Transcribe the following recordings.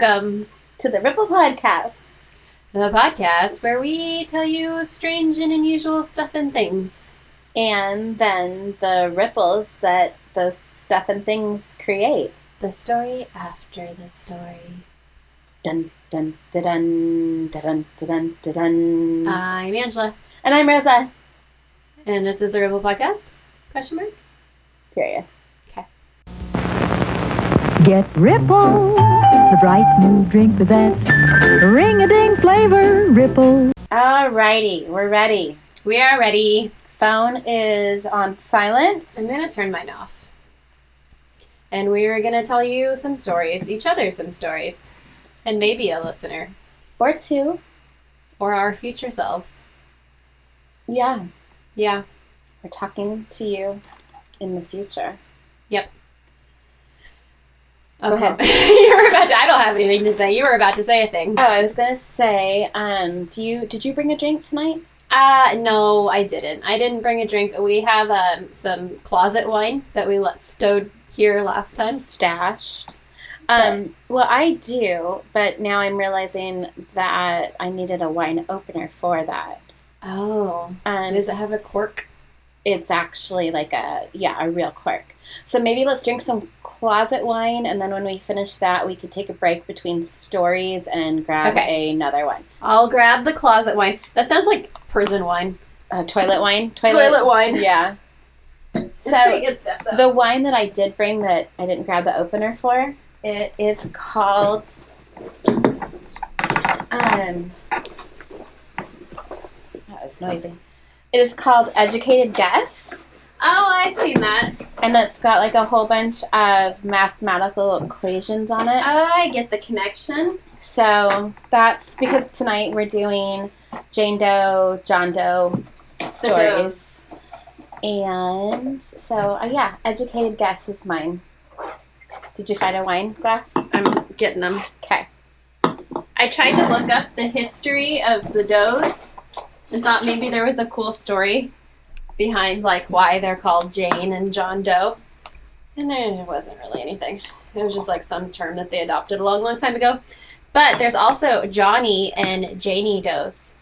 Welcome to the Ripple Podcast. The podcast where we tell you strange and unusual stuff and things. And then the ripples that those stuff and things create. The story after the story. Dun, dun, dun, dun, dun, dun, dun, dun. I'm Angela. And I'm Rosa. And this is the Ripple Podcast? Question mark? Period. Okay. Get Ripple, the bright new drink with that ring-a-ding flavor, Ripple. Alrighty, we're ready. We are ready. Phone is on silent. I'm going to turn mine off. And we are going to tell you some stories, each other some stories. And maybe a listener. Or two. Or our future selves. Yeah. Yeah. We're talking to you in the future. Yep. Go ahead. You were about to, I don't have anything to say. You were about to say a thing. Oh, I was going to say, did you bring a drink tonight? No, I didn't. I didn't bring a drink. We have some closet wine that we stowed here last time. Stashed. Well, I do, but now I'm realizing that I needed a wine opener for that. Oh. Does it have a cork? It's actually like a real cork. So maybe let's drink some closet wine, and then when we finish that, we could take a break between stories and grab another one. I'll grab the closet wine. That sounds like prison wine. Toilet wine? Toilet wine. Yeah. It's So pretty good stuff, though. the wine that I did bring that I didn't grab the opener for, it is called... it's noisy. It is called Educated Guess. Oh, I've seen that. And it's got like a whole bunch of mathematical equations on it. I get the connection. So that's because tonight we're doing Jane Doe, John Doe stories. And so, Educated Guess is mine. Did you find a wine glass? I'm getting them. Okay. I tried to look up the history of the Does and thought maybe there was a cool story behind like why they're called Jane and John Doe. And there wasn't really anything. It was just like some term that they adopted a long, long time ago. But there's also Johnny and Janie Does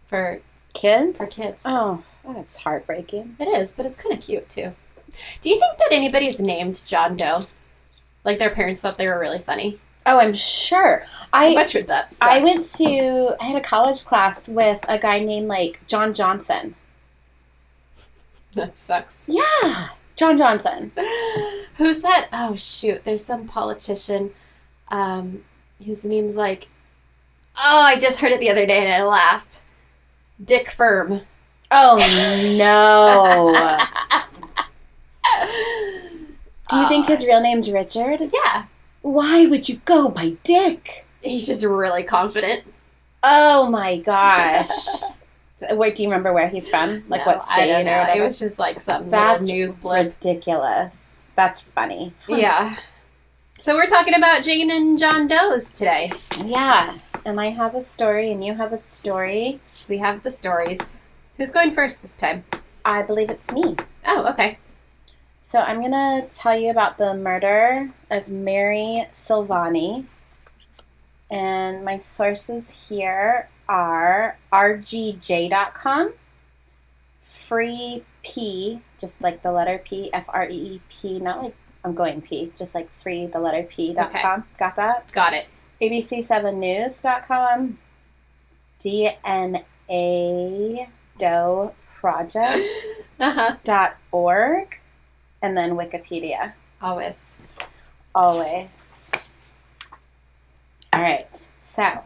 for kids. Oh, that's heartbreaking. it is, but it's kind of cute too. Do you think that anybody's named John Doe? Like their parents thought they were really funny? Oh, I'm sure. How much would that suck? I had a college class with a guy named like John Johnson. That sucks. Yeah, John Johnson. Who's that? Oh, shoot. There's some politician. His name's like... Oh, I just heard it the other day and I laughed. Dick Firm. Oh, no. Do you think his real name's Richard? Yeah. Why would you go by Dick? He's just really confident. Oh, my gosh. Wait, do you remember where he's from? Like what state I don't know. or whatever? It was just like some That's little news blip. ridiculous. That's funny. Yeah. So we're talking about Jane and John Doe's today. Yeah. And I have a story and you have a story. We have the stories. Who's going first this time? I believe it's me. Oh, okay. So I'm going to tell you about the murder of Mary Silvani. And my sources here are rgj.com, free P, just like the letter P, F-R-E-E-P, not like I'm going P, just like free, the letter P.com. Okay. Got that? Got it. abc7news.com, DNA Doe Project.org, and then Wikipedia. Always. Always. All right, so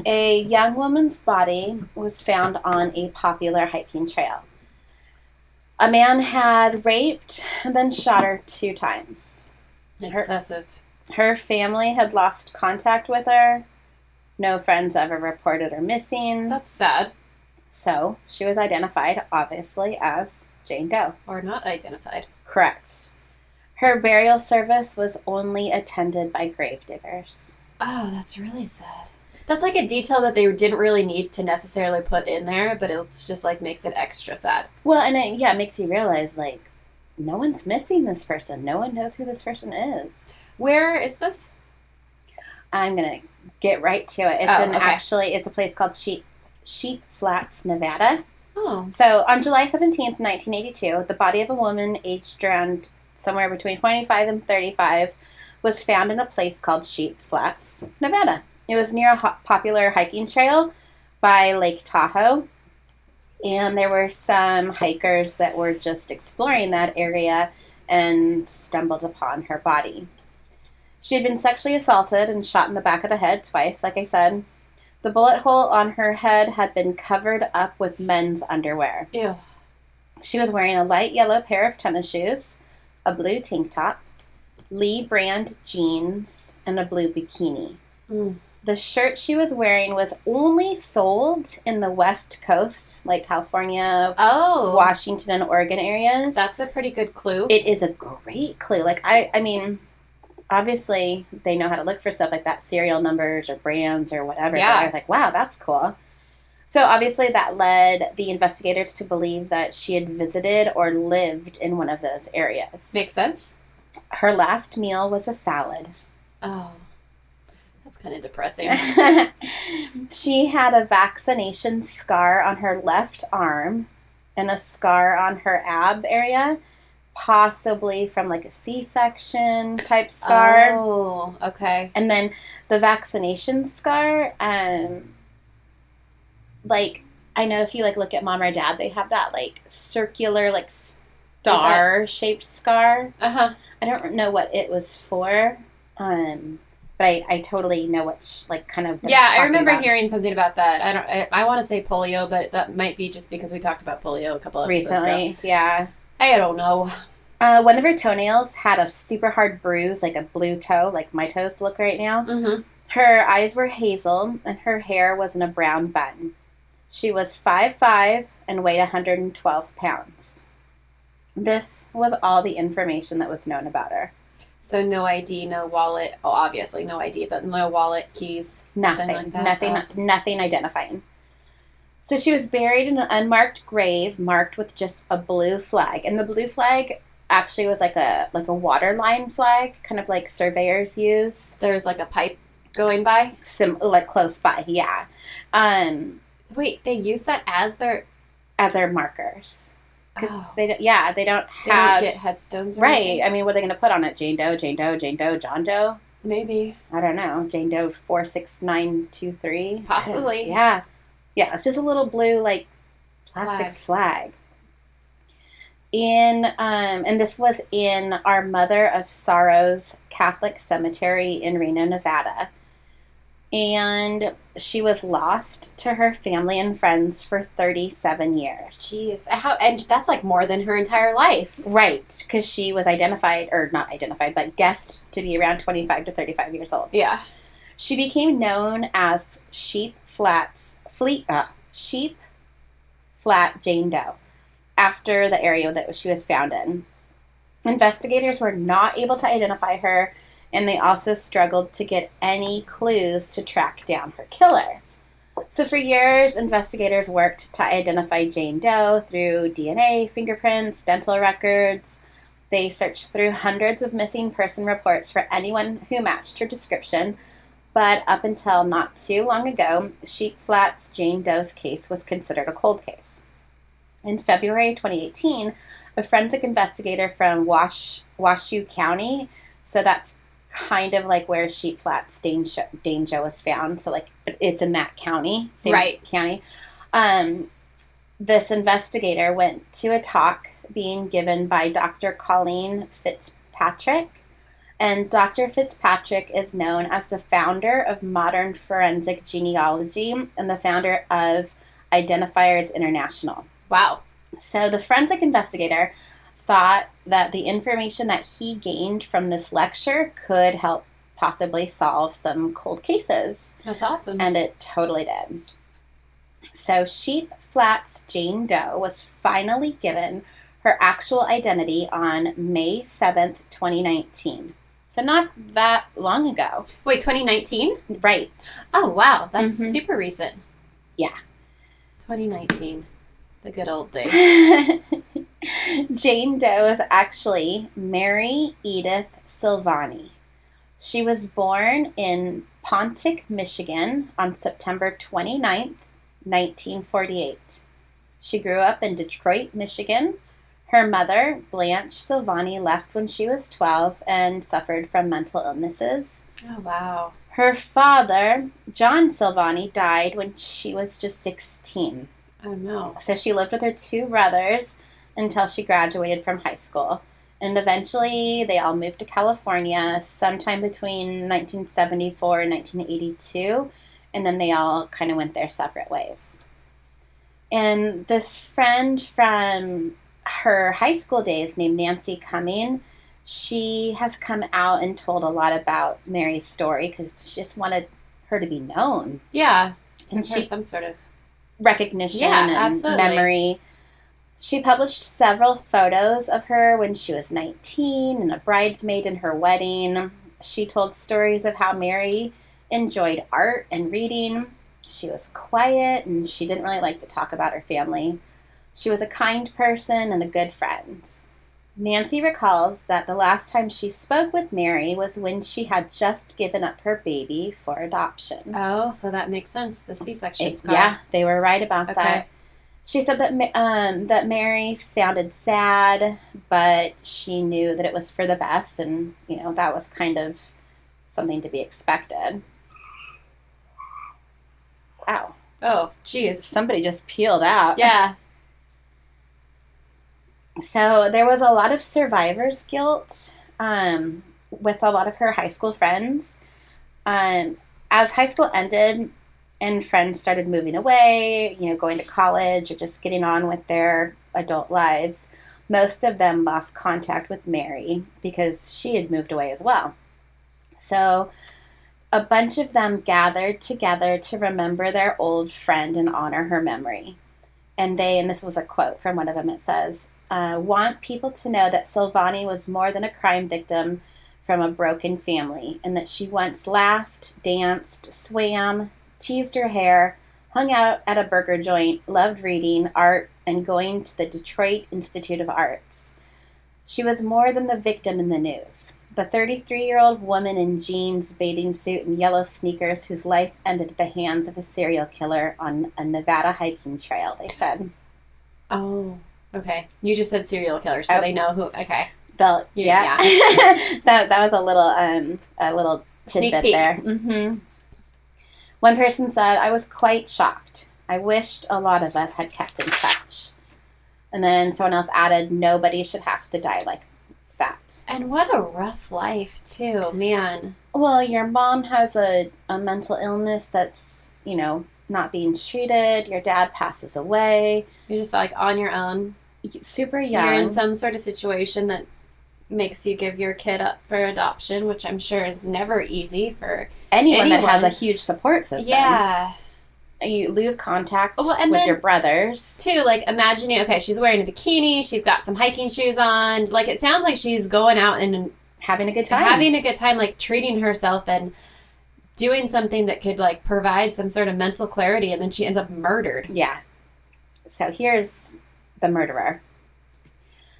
a young woman's body was found on a popular hiking trail. A man had raped and then shot her 2 times. Excessive. Her family had lost contact with her. No friends ever reported her missing. That's sad. So she was identified, obviously, as Jane Doe. Or not identified. Correct. Her burial service was only attended by gravediggers. Oh, that's really sad. That's like a detail that they didn't really need to necessarily put in there, but it's just like makes it extra sad. Well, and it makes you realize, like, no one's missing this person. No one knows who this person is. Where is this? I'm going to get right to it. It's a place called Sheep Flats, Nevada. Oh. So on July 17th, 1982, the body of a woman aged around somewhere between 25 and 35 was found in a place called Sheep Flats, Nevada. It was near a popular hiking trail by Lake Tahoe, and there were some hikers that were just exploring that area and stumbled upon her body. She had been sexually assaulted and shot in the back of the head twice, like I said. The bullet hole on her head had been covered up with men's underwear. Ew. She was wearing a light yellow pair of tennis shoes, a blue tank top, Lee brand jeans, and a blue bikini. Mm. The shirt she was wearing was only sold in the West Coast, like California, Washington, and Oregon areas. That's a pretty good clue. It is a great clue. Like, I mean, obviously, they know how to look for stuff like that, serial numbers or brands or whatever. Yeah. But I was like, wow, that's cool. So, obviously, that led the investigators to believe that she had visited or lived in one of those areas. Makes sense. Her last meal was a salad. Oh, that's kind of depressing. She had a vaccination scar on her left arm and a scar on her ab area, possibly from like a C-section type scar. Oh, okay. And then the vaccination scar, like, I know if you like look at mom or dad, they have that like circular, like star-shaped scar. Uh-huh. I don't know what it was for, but I totally know what like kind of. Yeah, I remember hearing something about that. I want to say polio, but that might be just because we talked about polio a couple of episodes recently. ago. Yeah, I don't know. One of her toenails had a super hard bruise, like a blue toe, like my toes look right now. Mm-hmm. Her eyes were hazel, and her hair was in a brown bun. She was 5'5" and weighed 112 pounds. This was all the information that was known about her. So no ID, no wallet. Oh, obviously no ID, but no wallet, keys. Nothing. Like that. Nothing identifying. So she was buried in an unmarked grave marked with just a blue flag. And the blue flag actually was like a water line flag, kind of like surveyors use. There's like a pipe going by? Like close by, yeah. Wait, they use that as their markers. Because they don't have... They don't get headstones or right. anything? I mean, what are they going to put on it? Jane Doe, Jane Doe, Jane Doe, John Doe? Maybe. I don't know. Jane Doe 46923? Possibly. Yeah. Yeah, it's just a little blue, like, plastic flag. And this was in our Mother of Sorrows Catholic Cemetery in Reno, Nevada. And she was lost to her family and friends for 37 years. Jeez. And that's like more than her entire life. Right, because she was not identified, but guessed to be around 25 to 35 years old. Yeah. She became known as Sheep Flat Jane Doe after the area that she was found in. Investigators were not able to identify her, and they also struggled to get any clues to track down her killer. So for years, investigators worked to identify Jane Doe through DNA, fingerprints, dental records. They searched through hundreds of missing person reports for anyone who matched her description, but up until not too long ago, Sheep Flats Jane Doe's case was considered a cold case. In February 2018, a forensic investigator from Washoe County, so that's kind of like where Sheep Flats Dane Joe was found. So like it's in that county, same right. county. This investigator went to a talk being given by Dr. Colleen Fitzpatrick. And Dr. Fitzpatrick is known as the founder of modern forensic genealogy and the founder of Identifiers International. Wow. So the forensic investigator thought that the information that he gained from this lecture could help possibly solve some cold cases. That's awesome. And it totally did. So Sheep Flats Jane Doe was finally given her actual identity on May 7th, 2019. So not that long ago. Wait, 2019? Right. Oh, wow. That's super recent. Yeah. 2019. The good old days. Jane Doe is actually Mary Edith Silvani. She was born in Pontic, Michigan on September 29th, 1948. She grew up in Detroit, Michigan. Her mother, Blanche Silvani, left when she was 12 and suffered from mental illnesses. Oh, wow. Her father, John Silvani, died when she was just 16. Oh, no. So she lived with her two brothers until she graduated from high school. And eventually they all moved to California sometime between 1974 and 1982. And then they all kind of went their separate ways. And this friend from her high school days named Nancy Cumming, she has come out and told a lot about Mary's story because she just wanted her to be known. Yeah. And she some sort of recognition and absolutely. memory. She published several photos of her when she was 19 and a bridesmaid in her wedding. She told stories of how Mary enjoyed art and reading. She was quiet and she didn't really like to talk about her family. She was a kind person and a good friend. Nancy recalls that the last time she spoke with Mary was when she had just given up her baby for adoption. Oh, so that makes sense. The C-section. Yeah, they were right about Okay. that. She said that Mary sounded sad, but she knew that it was for the best, and that was kind of something to be expected. Wow. Oh, geez. Somebody just peeled out. Yeah. So there was a lot of survivor's guilt with a lot of her high school friends. As high school ended and friends started moving away, going to college or just getting on with their adult lives, most of them lost contact with Mary because she had moved away as well. So a bunch of them gathered together to remember their old friend and honor her memory. And this was a quote from one of them, it says, want people to know that Silvani was more than a crime victim from a broken family, and that she once laughed, danced, swam, teased her hair, hung out at a burger joint, loved reading, art, and going to the Detroit Institute of Arts. She was more than the victim in the news. The 33-year-old woman in jeans, bathing suit, and yellow sneakers whose life ended at the hands of a serial killer on a Nevada hiking trail, they said. Oh, okay. You just said serial killer, so they know who. Okay. Yeah. that was a little Sneak tidbit peek. there. Mm-hmm. One person said, "I was quite shocked. I wished a lot of us had kept in touch." And then someone else added, "Nobody should have to die like that." And what a rough life, too, man. Well, your mom has a mental illness that's, not being treated. Your dad passes away. You're just like on your own. Super young. You're in some sort of situation that makes you give your kid up for adoption, which I'm sure is never easy for anyone that has a huge support system. Yeah. You lose contact and with then, your brothers. Too, imagining, okay, she's wearing a bikini, she's got some hiking shoes on. It sounds like she's going out and having a good time. Treating herself and doing something that could, provide some sort of mental clarity, and then she ends up murdered. Yeah. So here's the murderer.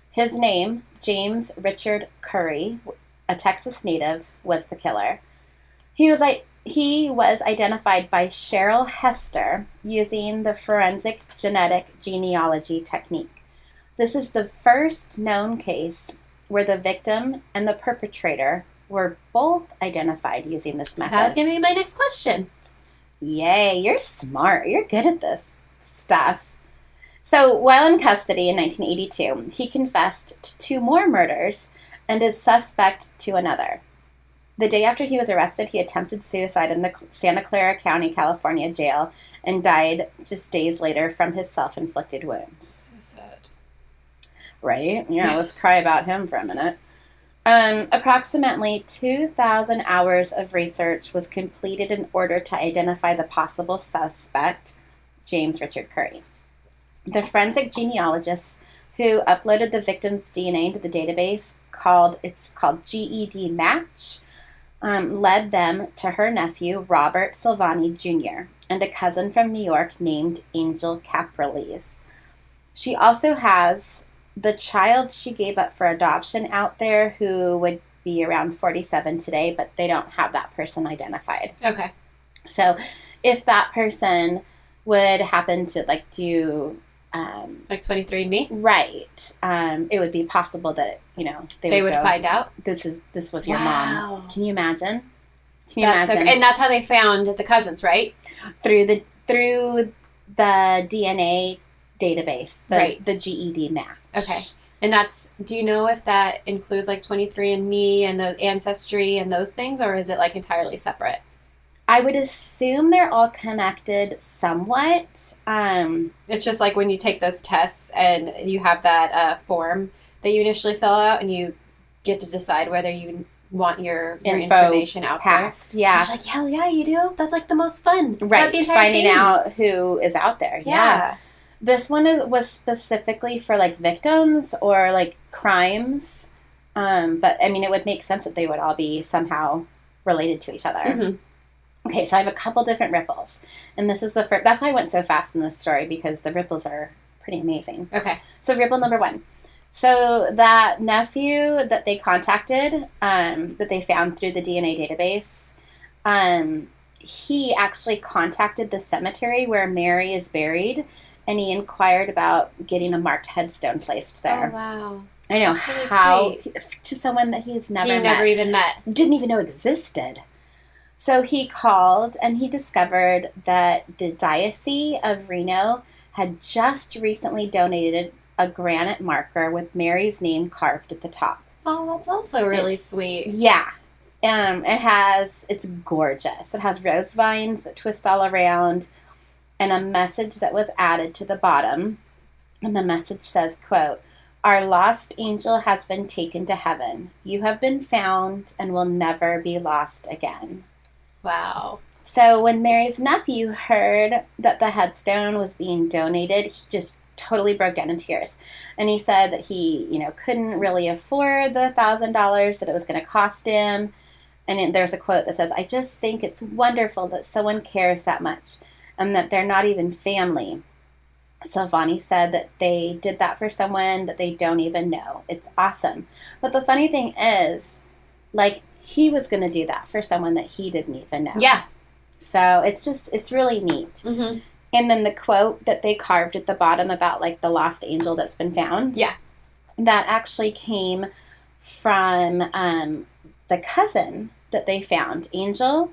His name, James Richard Curry, a Texas native, was the killer. He was identified by Cheryl Hester using the forensic genetic genealogy technique. This is the first known case where the victim and the perpetrator were both identified using this method. That was going to be my next question. Yay, you're smart. You're good at this stuff. So while in custody in 1982, he confessed to 2 more murders and is suspect to another. The day after he was arrested, he attempted suicide in the Santa Clara County, California jail and died just days later from his self-inflicted wounds. So sad. Right? Yeah, let's cry about him for a minute. Approximately 2,000 hours of research was completed in order to identify the possible suspect, James Richard Curry. The forensic genealogists who uploaded the victim's DNA into the database, called GED Match, led them to her nephew, Robert Silvani Jr., and a cousin from New York named Angel Capriles. She also has the child she gave up for adoption out there who would be around 47 today, but they don't have that person identified. Okay. So if that person would happen to like do like 23andMe? Right. It would be possible that, they would go, find out. This was your Wow. mom. Can you imagine? And that's how they found the cousins, right? Through the DNA database, the GED match. Okay. And do you know if that includes like 23andMe and the Ancestry and those things, or is it like entirely separate? I would assume they're all connected somewhat. It's just like when you take those tests and you have that form that you initially fill out, and you get to decide whether you want your information out passed. there. Yeah. It's like, hell yeah, you do. That's like the most fun. Right. Finding out who is out there. Yeah. This one was specifically for like victims or like crimes. But I mean, it would make sense that they would all be somehow related to each other. Mm-hmm. Okay, so I have a couple different ripples. And this is the first. That's why I went so fast in this story, because the ripples are pretty amazing. Okay. So ripple number 1. So that nephew that they contacted, that they found through the DNA database, he actually contacted the cemetery where Mary is buried, and he inquired about getting a marked headstone placed there. Oh, wow. I know. That's really how sweet. To someone that he's never met. Never even met. Didn't even know existed. So he called, and he discovered that the Diocese of Reno had just recently donated a granite marker with Mary's name carved at the top. Oh, that's also really sweet. Yeah. It's gorgeous. It has rose vines that twist all around, and a message that was added to the bottom. And the message says, quote, "Our lost angel has been taken to heaven. You have been found and will never be lost again." Wow. So when Mary's nephew heard that the headstone was being donated, he just totally broke down in tears. And he said that he, couldn't really afford the $1,000 that it was going to cost him. And there's a quote that says, "I just think it's wonderful that someone cares that much and that they're not even family." Silvani said that they did that for someone that they don't even know. It's awesome. But the funny thing is, like, he was going to do that for someone that he didn't even know. Yeah. So it's really neat. Mm-hmm. And then the quote that they carved at the bottom about, like, the lost angel that's been found. Yeah. That actually came from the cousin that they found, Angel,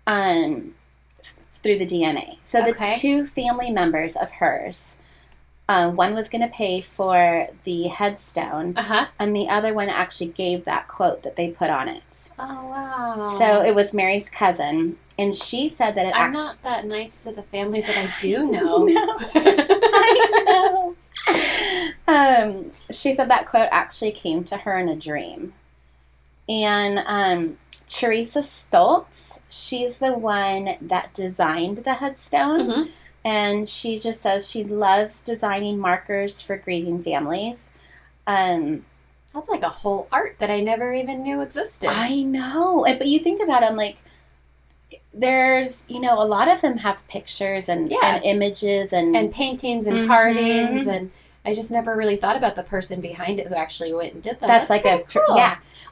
through the DNA. So the two family members of hers, one was going to pay for the headstone, and the other one actually gave that quote that they put on it. Oh, wow. So it was Mary's cousin, and she said that I'm not that nice to the family, but I do know. I know. She said that quote actually came to her in a dream. And Teresa Stoltz, she's the one that designed the headstone. Mm-hmm. And she just says she loves designing markers for grieving families. That's like a whole art that I never even knew existed. I know. But you think about them, like, there's, a lot of them have pictures and images and paintings and carvings, and I just never really thought about the person behind it who actually went and did that. That's like cool.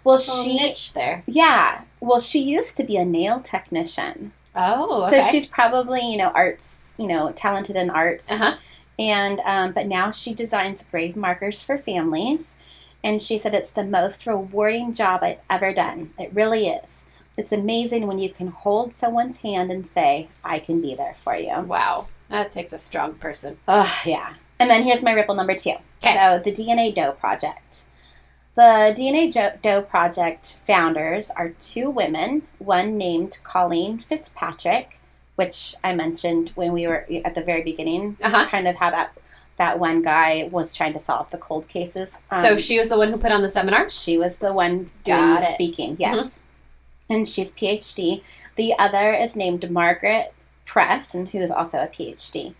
Well, niche there. Yeah. Well, she used to be a nail technician. Oh, okay. So she's probably, arts, talented in arts. Uh-huh. And, but now she designs grave markers for families. And she said it's the most rewarding job I've ever done. It really is. It's amazing when you can hold someone's hand and say, "I can be there for you." Wow. That takes a strong person. Oh, yeah. And then here's my ripple number 2. Okay. So the DNA Doe Project. The DNA Doe Project founders are 2 women, one named Colleen Fitzpatrick, which I mentioned when we were at the very beginning, kind of how that one guy was trying to solve the cold cases. So she was the one who put on the seminar? She was the one doing the speaking, yes. Mm-hmm. And she's PhD. The other is named Margaret Press, and who is also a PhD.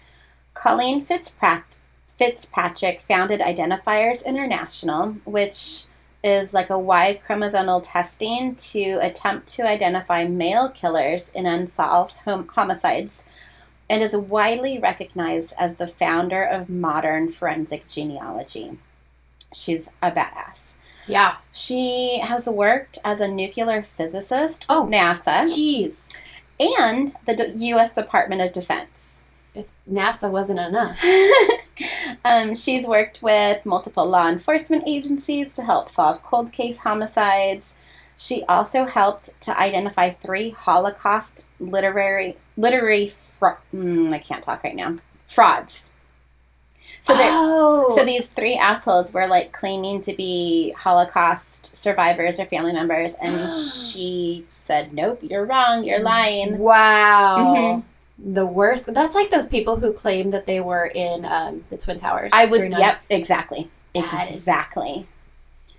Colleen Fitzpatrick founded Identifiers International, which is like a Y chromosomal testing to attempt to identify male killers in unsolved homicides, and is widely recognized as the founder of modern forensic genealogy. She's a badass. Yeah. She has worked as a nuclear physicist Oh. with NASA Jeez. and the U.S. Department of Defense. If NASA wasn't enough. She's worked with multiple law enforcement agencies to help solve cold case homicides. She also helped to identify 3 Holocaust literary I can't talk right now. Frauds. So these 3 assholes were like claiming to be Holocaust survivors or family members, and she said, "Nope, you're wrong. You're lying." Wow. The worst. That's like those people who claim that they were in the Twin Towers. Yep, exactly. Exactly.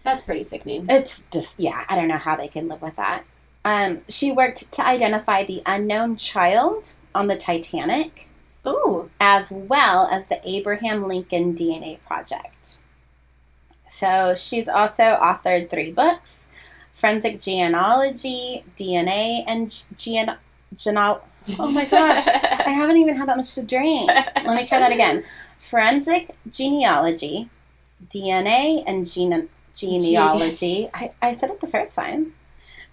That's pretty sickening. It's just, yeah, I don't know how they can live with that. She worked to identify the unknown child on the Titanic. Ooh. As well as the Abraham Lincoln DNA Project. So she's also authored 3 books, Forensic Genealogy, DNA, and oh my gosh, I haven't even had that much to drink. Let me try that again. Forensic Genealogy, DNA, and Genealogy. I said it the first time.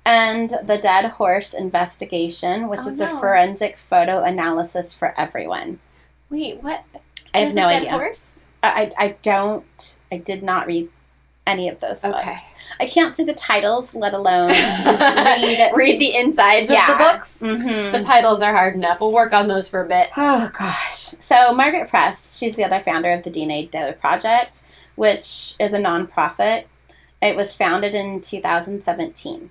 And the Dead Horse Investigation, which is a forensic photo analysis for everyone. Wait, what? I have no idea. Horse? I did not read any of those books. Okay. I can't see the titles, let alone read the insides of the books. Mm-hmm. The titles are hard enough. We'll work on those for a bit. Oh, gosh. So Margaret Press, she's the other founder of the DNA Doe Project, which is a nonprofit. It was founded in 2017.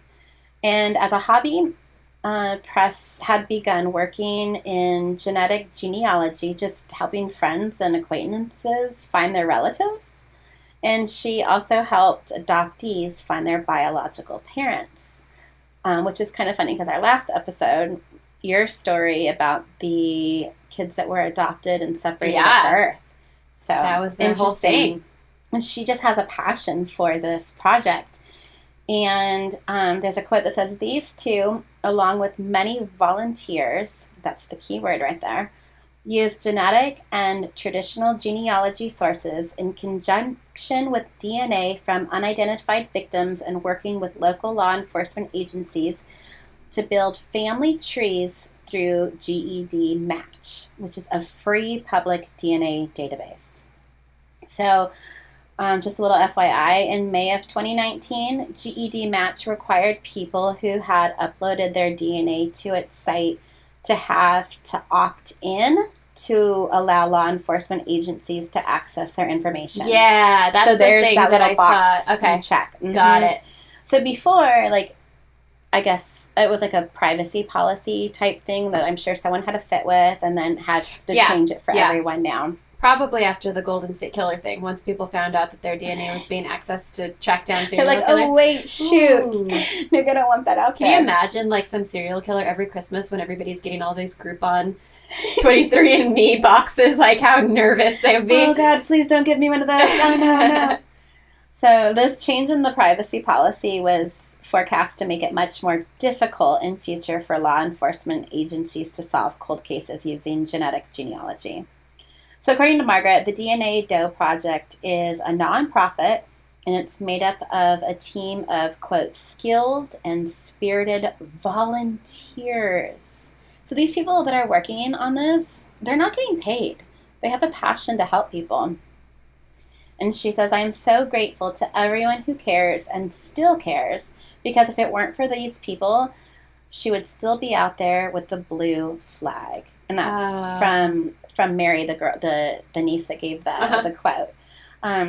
And as a hobby, Press had begun working in genetic genealogy, just helping friends and acquaintances find their relatives. And she also helped adoptees find their biological parents, which is kind of funny because our last episode, your story about the kids that were adopted and separated at birth. So that was their whole thing. And she just has a passion for this project. And there's a quote that says, "These 2, along with many volunteers," that's the key word right there, "use genetic and traditional genealogy sources in conjunction with DNA from unidentified victims and working with local law enforcement agencies to build family trees through GED Match, which is a free public DNA database." So, just a little FYI, in May of 2019, GED Match required people who had uploaded their DNA to its site to have to opt in to allow law enforcement agencies to access their information. Yeah, that's so there's the thing that little I box. saw. Okay, check. Mm-hmm. Got it. So before, like, I guess it was like a privacy policy type thing that I'm sure someone had to fit with, and then had to change it for everyone now. Probably after the Golden State Killer thing, once people found out that their DNA was being accessed to track down They're serial like, killers. "Oh wait, shoot, maybe I don't want that out there." Can you imagine like some serial killer every Christmas when everybody's getting all these Groupon 23andMe boxes? Like how nervous they would be. Oh God, please don't give me one of those. Oh no. So this change in the privacy policy was forecast to make it much more difficult in future for law enforcement agencies to solve cold cases using genetic genealogy. So according to Margaret, the DNA Doe Project is a nonprofit, and it's made up of a team of, quote, skilled and spirited volunteers. So these people that are working on this, they're not getting paid. They have a passion to help people. And she says, "I am so grateful to everyone who cares and still cares, because if it weren't for these people, she would still be out there with the blue flag." And that's from Mary, the girl, the niece that gave the quote.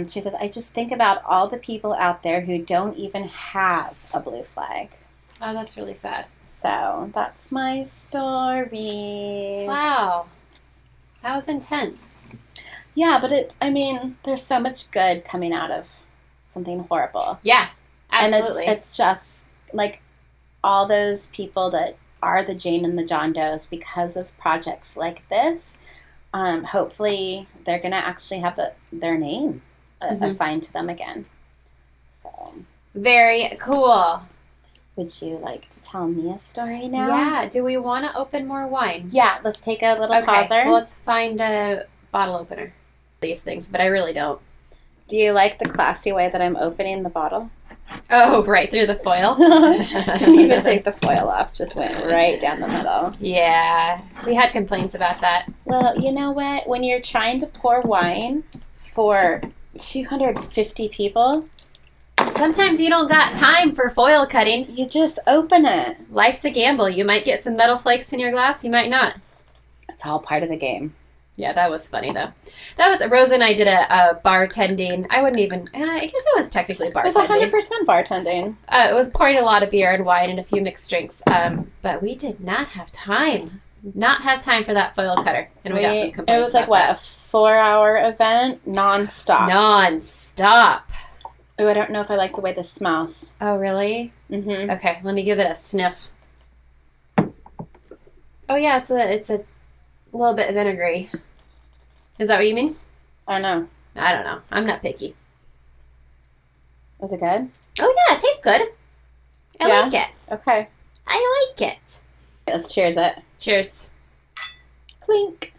She says, "I just think about all the people out there who don't even have a blue flag." Oh, that's really sad. So that's my story. Wow. That was intense. Yeah, but there's so much good coming out of something horrible. Yeah, absolutely. And it's just like all those people that are the Jane and the John Does because of projects like this. Hopefully they're going to actually have their name assigned to them again. So very cool. Would you like to tell me a story now? Yeah. Do we want to open more wine? Yeah, let's take a little pauser. Well, let's find a bottle opener. These things, but I really don't. Do you like the classy way that I'm opening the bottle? Oh, right through the foil. Didn't even take the foil off. Just went right down the middle. Yeah, we had complaints about that. Well, you know what? When you're trying to pour wine for 250 people, Sometimes you don't got time for foil cutting. you just open it. Life's a gamble. You might get some metal flakes in your glass. You might not. It's all part of the game. Yeah, that was funny, though. That was Rosa and I did a bartending. I wouldn't even. I guess it was technically It was bartending. 100% bartending. It was pouring a lot of beer and wine and a few mixed drinks. But we did not have time. Not have time for that foil cutter. And we got some complaints. It was like, what, a 4-hour event? Non-stop. Non-stop. Oh, I don't know if I like the way this smells. Oh, really? Mm-hmm. Okay, let me give it a sniff. Oh, yeah, it's a little bit vinegary. Is that what you mean? I don't know. I don't know. I'm not picky. Is it good? Oh, yeah, it tastes good. I Yeah? like it. Okay. I like it. Let's cheers it. Cheers. Clink.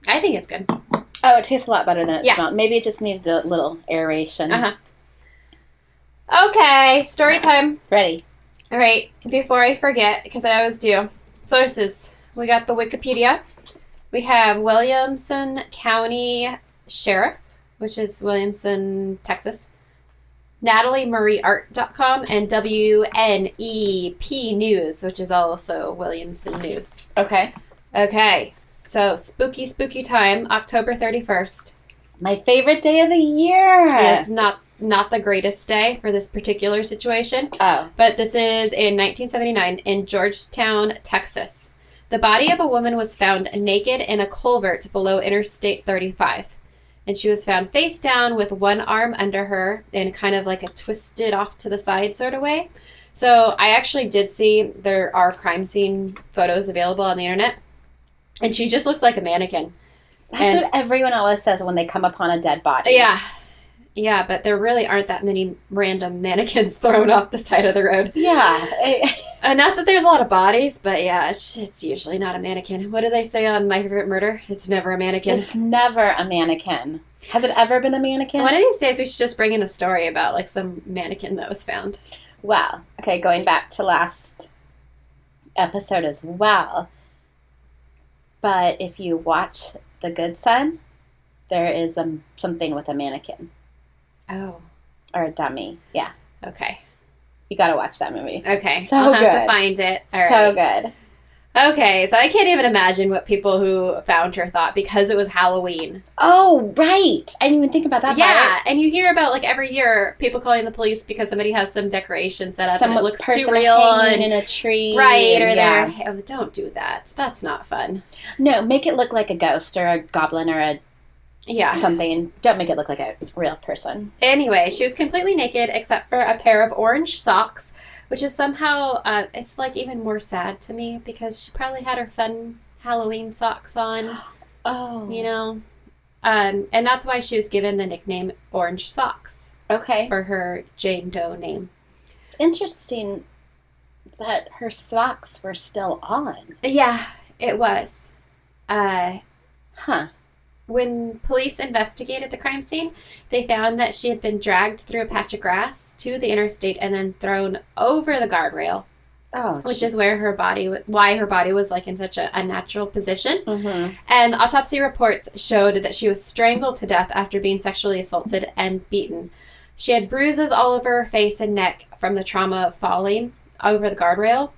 I think it's good. Oh, it tastes a lot better than it Yeah. smelled. Maybe it just needs a little aeration. Uh-huh. Okay, story time. Ready. All right, before I forget, because I always do. Sources. We got the Wikipedia. We have Williamson County Sheriff, which is Williamson, Texas. NatalieMarieArt.com and WNEP News, which is also Williamson News. Okay. Okay, so spooky time, October 31st. My favorite day of the year. It's not the greatest day for this particular situation, Oh. but this is in 1979 in Georgetown, Texas. The body of a woman was found naked in a culvert below Interstate 35. And she was found face down with one arm under her in kind of like a twisted off to the side sort of way. So I actually did see there are crime scene photos available on the internet. And she just looks like a mannequin. That's what everyone always says when they come upon a dead body. Yeah. Yeah, but there really aren't that many random mannequins thrown off the side of the road. Yeah. Not that there's a lot of bodies, but yeah, it's usually not a mannequin. What do they say on My Favorite Murder? It's never a mannequin. It's never a mannequin. Has it ever been a mannequin? One of these days we should just bring in a story about like some mannequin that was found. Well, okay, going back to last episode as well. But if you watch The Good Son, there is something with a mannequin. Oh. Or a dummy. Yeah. Okay. You gotta watch that movie. Okay. So I'll good. have to find it. All right. So good. Okay, so I can't even imagine what people who found her thought because it was Halloween. Oh, right. I didn't even think about that. Yeah, and you hear about like every year people calling the police because somebody has some decoration set up and it looks person too real hanging and in a tree. right, or yeah. they're oh, don't do that. That's not fun. No, make it look like a ghost or a goblin or a Yeah. something. Don't make it look like a real person. Anyway, she was completely naked except for a pair of orange socks, which is somehow, it's like even more sad to me because she probably had her fun Halloween socks on, Oh. you know. And that's why she was given the nickname Orange Socks Okay. for her Jane Doe name. It's interesting that her socks were still on. Yeah, it was. Huh. When police investigated the crime scene, they found that she had been dragged through a patch of grass to the interstate and then thrown over the guardrail, Oh, which is where why her body was like in such a unnatural position. Mm-hmm. And autopsy reports showed that she was strangled to death after being sexually assaulted and beaten. She had bruises all over her face and neck from the trauma of falling over the guardrail,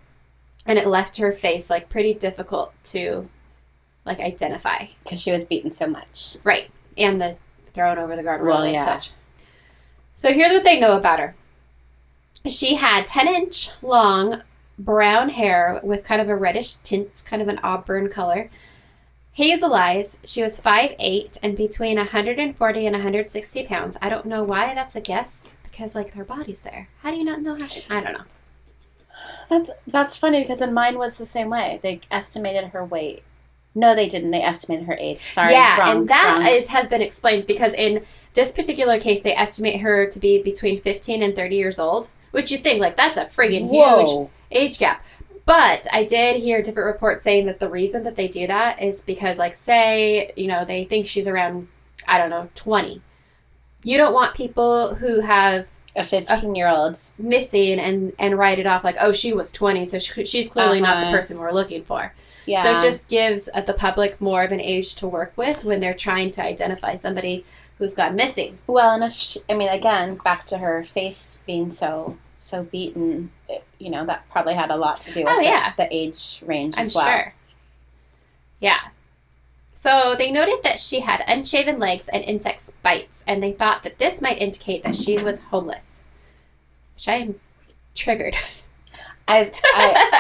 and it left her face like pretty difficult to like identify. Because she was beaten so much. Right. And the thrown over the guardrail Well, and yeah. such. So here's what they know about her. She had 10-inch long brown hair with kind of a reddish tint, kind of an auburn color. Hazel eyes. She was 5'8" and between 140 and 160 pounds. I don't know why that's a guess because like her body's there. How do you not know I don't know. That's funny because in mine was the same way. They estimated her weight. No, they didn't. They estimated her age. Sorry, Yeah, wrong, and that wrong. has been explained because in this particular case, they estimate her to be between 15 and 30 years old, which you think, like, that's a friggin' huge Whoa. age gap. But I did hear different reports saying that the reason that they do that is because, like, say, you know, they think she's around, I don't know, 20. you don't want people who have A 15-year-old. missing and write it off like, oh, she was 20, so she's clearly not the person we're looking for. Yeah. So it just gives the public more of an age to work with when they're trying to identify somebody who's gone missing. Well, and if again, back to her face being so beaten, that probably had a lot to do with the age range as well. I'm sure. Yeah. So they noted that she had unshaven legs and insect bites, and they thought that this might indicate that she was homeless, which I am triggered. I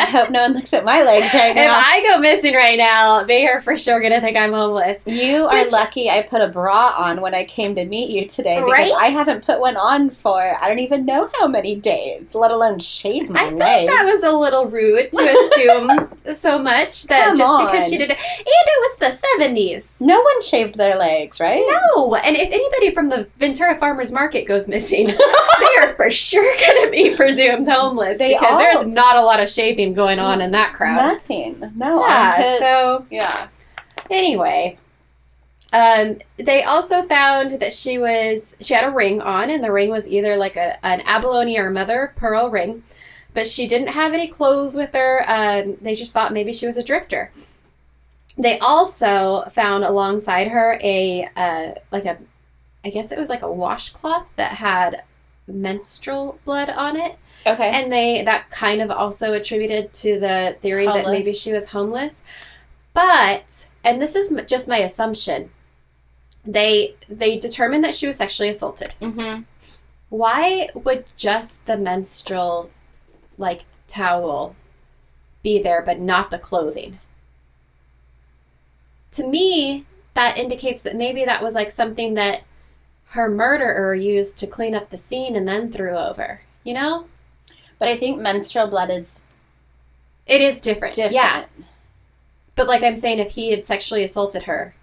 hope no one looks at my legs right now. If I go missing right now, they are for sure going to think I'm homeless. You are lucky I put a bra on when I came to meet you today, because I haven't put one on for I don't even know how many days, let alone shave my legs. I thought that was a little rude to assume so much that because she did it. And it was the 70s. No one shaved their legs, right? No. And if anybody from the Ventura Farmers Market goes missing, they are for sure going to be presumed homeless because there's not a lot of shaving going on in that crowd. Nothing. No. Yeah. So yeah. Anyway, they also found that she had a ring on, and the ring was either like an abalone or mother of pearl ring, but she didn't have any clothes with her. They just thought maybe she was a drifter. They also found alongside her I guess it was like a washcloth that had menstrual blood on it. Okay. And that kind of also attributed to the theory that maybe she was homeless. But, and this is just my assumption, they determined that she was sexually assaulted. Mm-hmm. Why would just the menstrual, towel be there, but not the clothing? To me, that indicates that maybe that was something that her murderer used to clean up the scene and then threw over, you know? But I think menstrual blood is... It is different. Yeah. But I'm saying, if he had sexually assaulted her...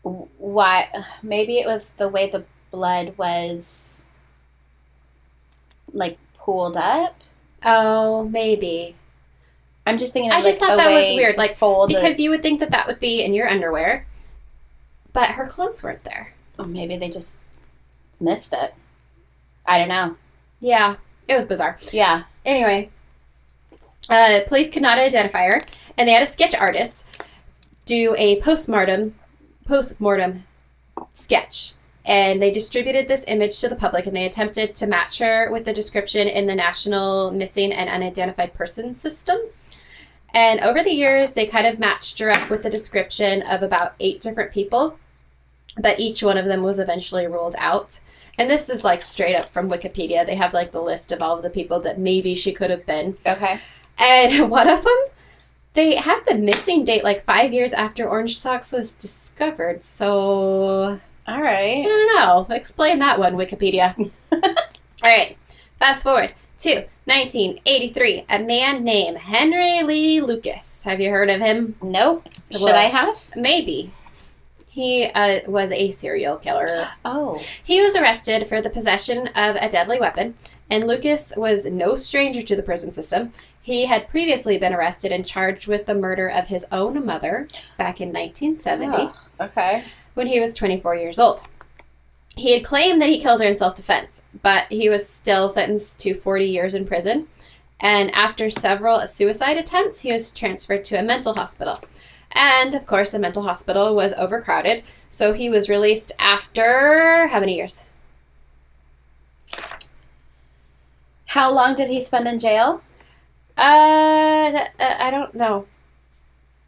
Why? Maybe it was the way the blood was, pooled up? Oh, maybe. I'm just thinking of, I just thought that was weird. Because you would think that would be in your underwear, but her clothes weren't there. Oh, maybe they just missed it. I don't know. Yeah. It was bizarre. Yeah. Anyway, police could not identify her, and they had a sketch artist do a postmortem sketch. And they distributed this image to the public, and they attempted to match her with the description in the National Missing and Unidentified Persons System. And over the years, they kind of matched her up with the description of about 8 different people, but each one of them was eventually ruled out. And this is straight up from Wikipedia. They have the list of all of the people that maybe she could have been. Okay. And one of them, they have the missing date 5 years after Orange Socks was discovered. So... All right. I don't know. Explain that one, Wikipedia. All right. Fast forward to 1983. A man named Henry Lee Lucas. Have you heard of him? Nope. Should I have? Maybe. He was a serial killer. Oh. He was arrested for the possession of a deadly weapon, and Lucas was no stranger to the prison system. He had previously been arrested and charged with the murder of his own mother back in 1970. Oh, okay. When he was 24 years old. He had claimed that he killed her in self-defense, but he was still sentenced to 40 years in prison. And after several suicide attempts, he was transferred to a mental hospital. And, of course, the mental hospital was overcrowded, so he was released after how many years? How long did he spend in jail? I don't know.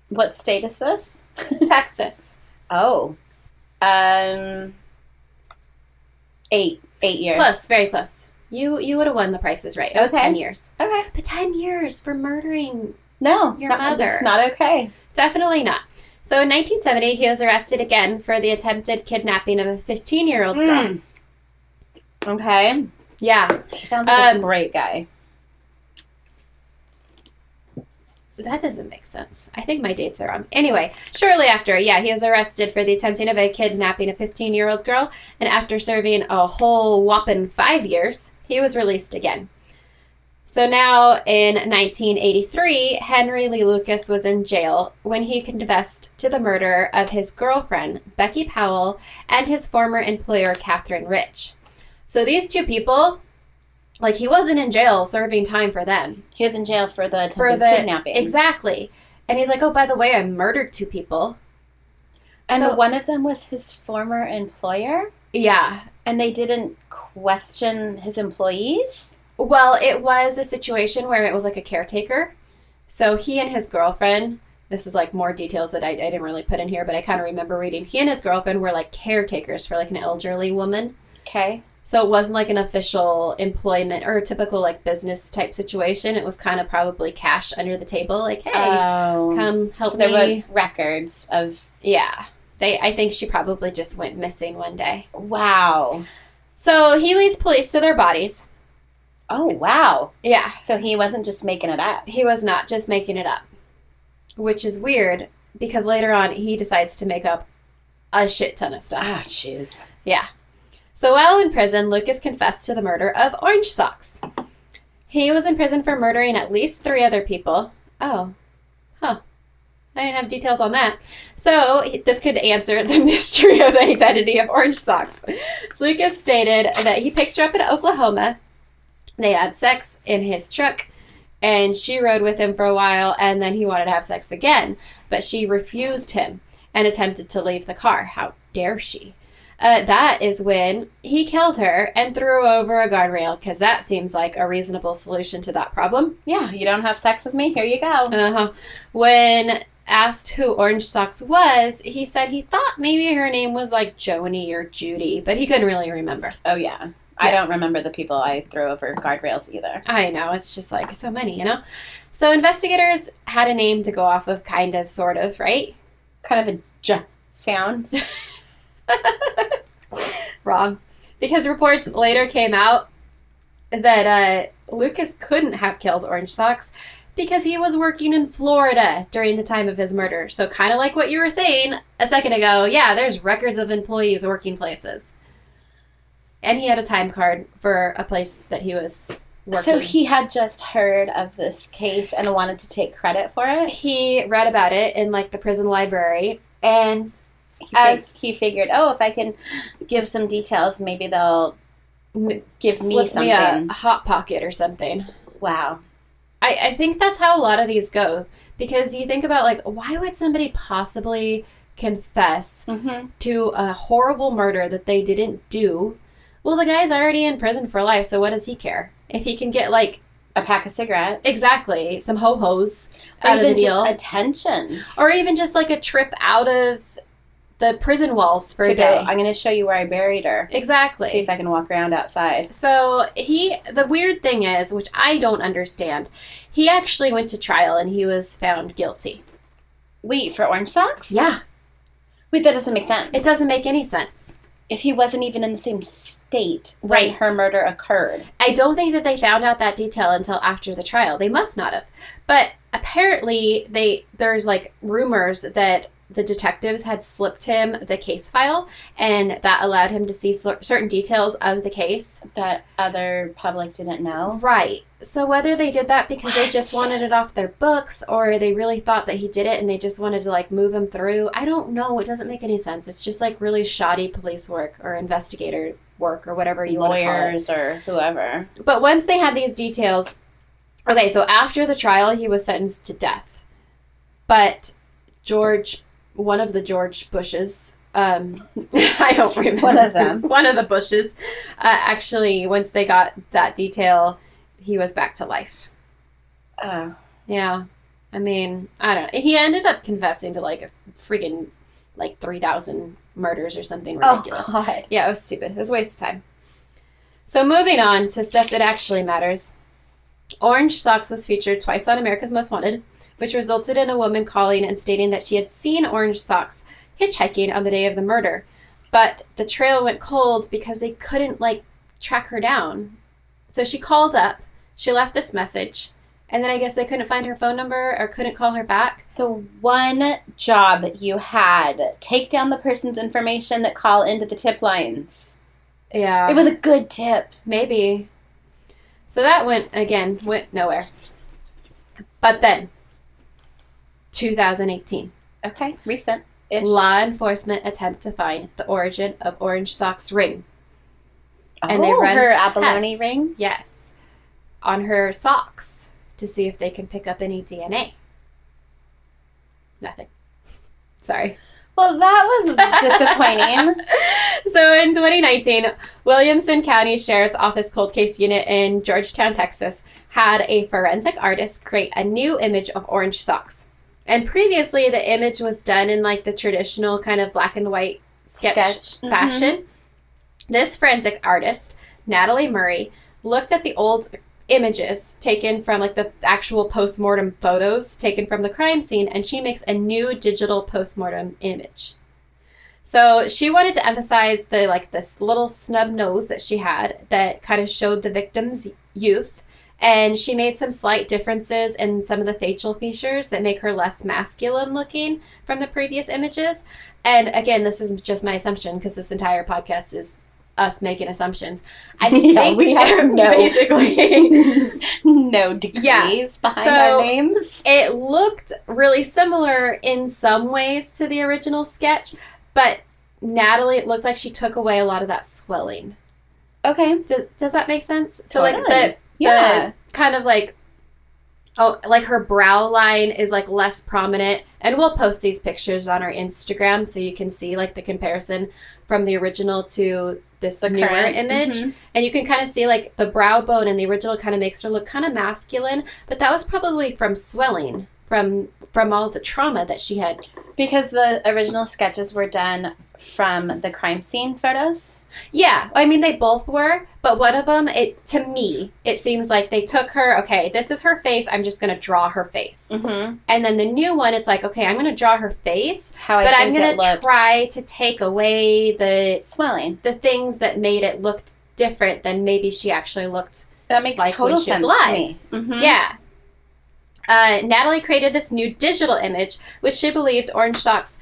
What state is this? Texas. Oh. 8 years. Close, very close. You would have won the Price is Right. It was 10 years. Okay. But 10 years for murdering your mother. It's not okay. Definitely not. So in 1970, he was arrested again for the attempted kidnapping of a 15-year-old girl. Okay. Yeah. Sounds like a great guy. That doesn't make sense. I think my dates are wrong. Anyway, shortly after, he was arrested for the attempting of a kidnapping a 15-year-old girl, and after serving a whole whopping 5 years, he was released again. So now in 1983, Henry Lee Lucas was in jail when he confessed to the murder of his girlfriend, Becky Powell, and his former employer, Catherine Rich. So these two people, like, he wasn't in jail serving time for them. He was in jail for the attempted kidnapping. Exactly. And he's like, oh, by the way, I murdered two people. And one of them was his former employer? Yeah. And they didn't question his employees? Well, it was a situation where it was like a caretaker. So he and his girlfriend, this is like more details that I didn't really put in here, but I kind of remember reading. He and his girlfriend were like caretakers for like an elderly woman. Okay. So it wasn't like an official employment or a typical like business type situation. It was kind of probably cash under the table. Like, hey, come help me. So there were records of... Yeah. I think she probably just went missing one day. Wow. So he leads police to their bodies. Oh, wow. Yeah. So he wasn't just making it up. He was not just making it up. Which is weird because later on he decides to make up a shit ton of stuff. Oh, jeez. Yeah. So while in prison, Lucas confessed to the murder of Orange Socks. He was in prison for murdering at least 3 other people. Oh. Huh. I didn't have details on that. So this could answer the mystery of the identity of Orange Socks. Lucas stated that he picked her up in Oklahoma. They had sex in his truck, and she rode with him for a while, and then he wanted to have sex again. But she refused him and attempted to leave the car. How dare she? That is when he killed her and threw her over a guardrail, because that seems like a reasonable solution to that problem. Yeah, you don't have sex with me? Here you go. Uh-huh. When asked who Orange Socks was, he said he thought maybe her name was like Joni or Judy, but he couldn't really remember. Oh, yeah. I don't remember the people I threw over guardrails either. I know. It's just like so many, you know? So investigators had a name to go off of, kind of, sort of, right? Kind of a j sound. Wrong. Because reports later came out that Lucas couldn't have killed Orange Socks because he was working in Florida during the time of his murder. So kind of like what you were saying a second ago, yeah, there's records of employees working places. And he had a time card for a place that he was working. So he had just heard of this case and wanted to take credit for it? He read about it in like the prison library, and he figured, oh, if I can give some details, maybe they'll give me something. A hot pocket or something. Wow. I think that's how a lot of these go, because you think about, like, why would somebody possibly confess to a horrible murder that they didn't do? Well, the guy's already in prison for life, so what does he care? If he can get, like... a pack of cigarettes. Exactly. Some ho-hos out of the deal. Or even just attention. Or even just, like, a trip out of the prison walls for a day. I'm going to show you where I buried her. Exactly. See if I can walk around outside. So the weird thing is, which I don't understand, he actually went to trial and he was found guilty. Wait, for Orange Socks? Yeah. Wait, that doesn't make sense. It doesn't make any sense. If he wasn't even in the same state when her murder occurred. I don't think that they found out that detail until after the trial. They must not have. But apparently there's like rumors that the detectives had slipped him the case file, and that allowed him to see certain details of the case. That other public didn't know? Right. So whether they did that because they just wanted it off their books, or they really thought that he did it and they just wanted to, like, move him through, I don't know. It doesn't make any sense. It's just, like, really shoddy police work or investigator work or whatever you want to call it. Lawyers or whoever. But once they had these details... Okay, so after the trial, he was sentenced to death. But one of the George Bushes, I don't remember. One of them. One of the Bushes, actually, once they got that detail, he was back to life. Oh. Yeah. I mean, I don't know. He ended up confessing to, like, a freaking, like, 3,000 murders or something ridiculous. Oh, God. Yeah, it was stupid. It was a waste of time. So moving on to stuff that actually matters. Orange Socks was featured twice on America's Most Wanted, which resulted in a woman calling and stating that she had seen Orange Socks hitchhiking on the day of the murder. But the trail went cold because they couldn't, like, track her down. So she called up, she left this message, and then I guess they couldn't find her phone number or couldn't call her back. The one job you had, take down the person's information that call into the tip lines. Yeah. It was a good tip. Maybe. So that went nowhere. But then, 2018. Okay, recent. Law enforcement attempt to find the origin of Orange Sock's ring. And they run her abalone ring? Yes. On her socks to see if they can pick up any DNA. Nothing. Sorry. Well, that was disappointing. So in 2019, Williamson County Sheriff's Office Cold Case Unit in Georgetown, Texas, had a forensic artist create a new image of orange socks. And previously, the image was done in like the traditional kind of black and white sketch fashion. Mm-hmm. This forensic artist, Natalie Murray, looked at the old images taken from like the actual post-mortem photos taken from the crime scene, and she makes a new digital post-mortem image. So she wanted to emphasize this little snub nose that she had that kind of showed the victim's youth, and she made some slight differences in some of the facial features that make her less masculine looking from the previous images. And again, this is just my assumption because this entire podcast is us making assumptions. I think we have basically no degrees behind our names. It looked really similar in some ways to the original sketch, but Natalie, it looked like she took away a lot of that swelling. Okay. Does that make sense? Totally. So the kind of like, her brow line is like less prominent, and we'll post these pictures on our Instagram so you can see like the comparison from the original to the newer image. Mm-hmm. And you can kind of see like the brow bone in the original kind of makes her look kind of masculine, but that was probably from swelling from all the trauma that she had. Because the original sketches were done from the crime scene photos? Yeah. I mean, they both were, but one of them, to me, it seems like they took her, okay, this is her face, I'm just going to draw her face. Mm-hmm. And then the new one, it's like, okay, I'm going to draw her face, but I'm going to try to take away the swelling, the things that made it look different than maybe she actually looked. That makes like total sense to me. Mm-hmm. Yeah. Natalie created this new digital image, which she believed Orange Socks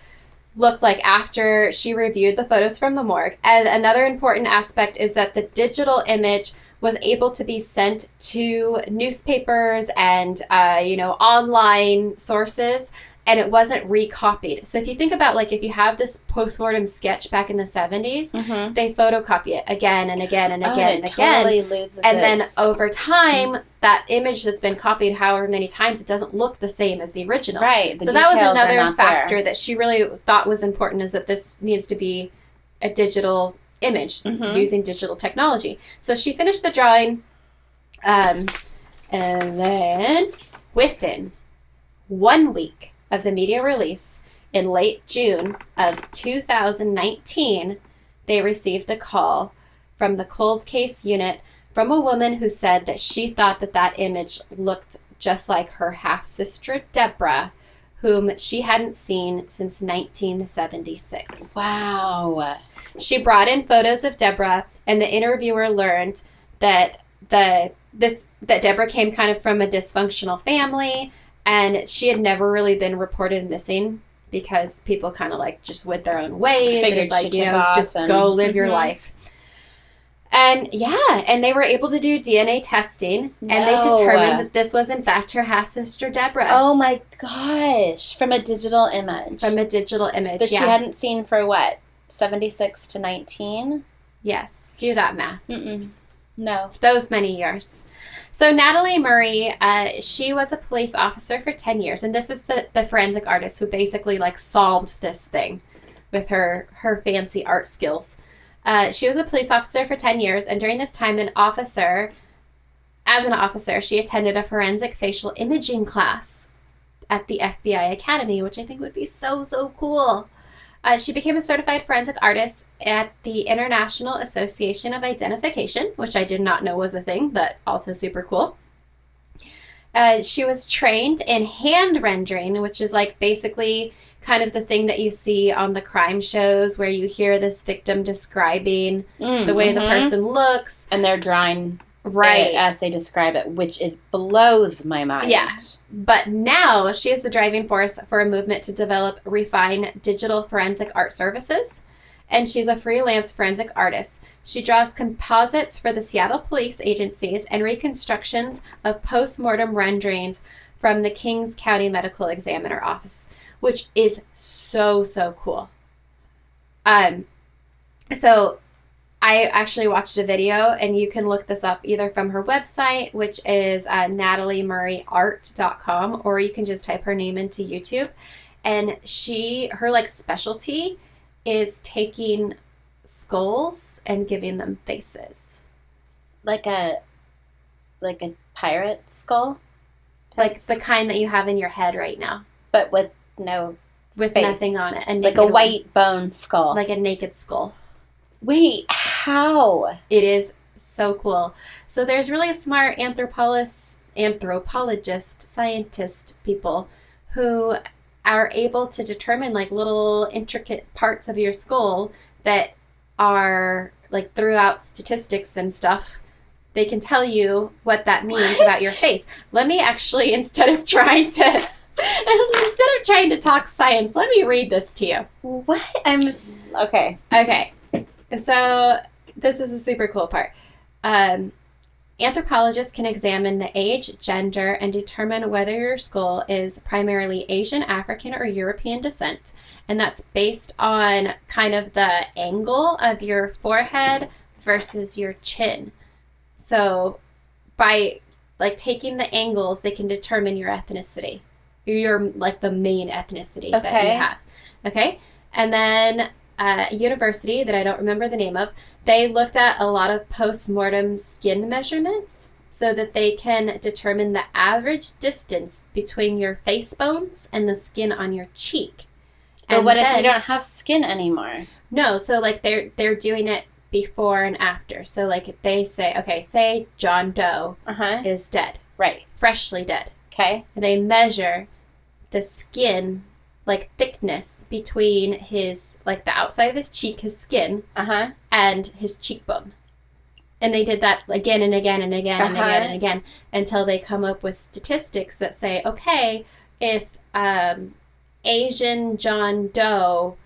looked like after she reviewed the photos from the morgue. And another important aspect is that the digital image was able to be sent to newspapers and, online sources, and it wasn't recopied. So if you think about, like, if you have this postmortem sketch back in the 70s, mm-hmm. they photocopy it again and again and again and again. Totally loses and then over time, that image that's been copied however many times, it doesn't look the same as the original. Right. So that was another factor that she really thought was important, is that this needs to be a digital image, mm-hmm. using digital technology. So she finished the drawing, and then within 1 week of the media release, in late June of 2019, they received a call from the cold case unit from a woman who said that she thought that image looked just like her half-sister Deborah, whom she hadn't seen since 1976. Wow. She brought in photos of Deborah, and the interviewer learned that Deborah came kind of from a dysfunctional family, and she had never really been reported missing because people kind of like just went their own ways. Figured and it's like, just and go live your life. And and they were able to do DNA testing, and they determined that this was in fact her half-sister Deborah. Oh my gosh. From a digital image. That she hadn't seen for what? 76 to 19? Yes. Do that math. Mm-mm. No. Those many years. So Natalie Murray, she was a police officer for 10 years, and this is the forensic artist who basically like solved this thing with her fancy art skills. She was a police officer for 10 years, and during this time, as an officer, she attended a forensic facial imaging class at the FBI Academy, which I think would be so, so cool. She became a certified forensic artist at the International Association of Identification, which I did not know was a thing, but also super cool. She was trained in hand rendering, which is like basically kind of the thing that you see on the crime shows where you hear this victim describing the way the person looks. And they're drawing it as they describe it, which blows my mind. Yeah. But now she is the driving force for a movement to develop refined digital forensic art services. and she's a freelance forensic artist. She draws composites for the Seattle police agencies and reconstructions of post-mortem renderings from the Kings County Medical Examiner office, which is so, so cool. So I actually watched a video, and you can look this up either from her website, which is nataliemurrayart.com, or you can just type her name into YouTube. And her like specialty is taking skulls and giving them faces. Like a pirate skull? Like the kind that you have in your head right now. But with no With face. nothing on it. And Like a white bone skull. Like a naked skull. Wait, how? It is so cool. So there's really smart anthropologist, scientist people who are able to determine like little intricate parts of your skull that are like throughout statistics and stuff. They can tell you what that means about your face. Let me actually, instead of trying to talk science, let me read this to you. What? Okay. Okay. So this is a super cool part. Anthropologists can examine the age, gender, and determine whether your skull is primarily Asian, African, or European descent. And that's based on kind of the angle of your forehead versus your chin. So by like taking the angles, they can determine your ethnicity. Your like the main ethnicity that you have. Okay? And then a university that I don't remember the name of, they looked at a lot of post-mortem skin measurements so that they can determine the average distance between your face bones and the skin on your cheek. But what if you don't have skin anymore? No, so like they're doing it before and after. So like they say, okay, say John Doe is dead. Right. Freshly dead. Okay. And they measure the skin, like thickness between his, like the outside of his cheek, his skin, and his cheekbone. And they did that again and again and again and again and again until they come up with statistics that say, okay, if Asian John Doe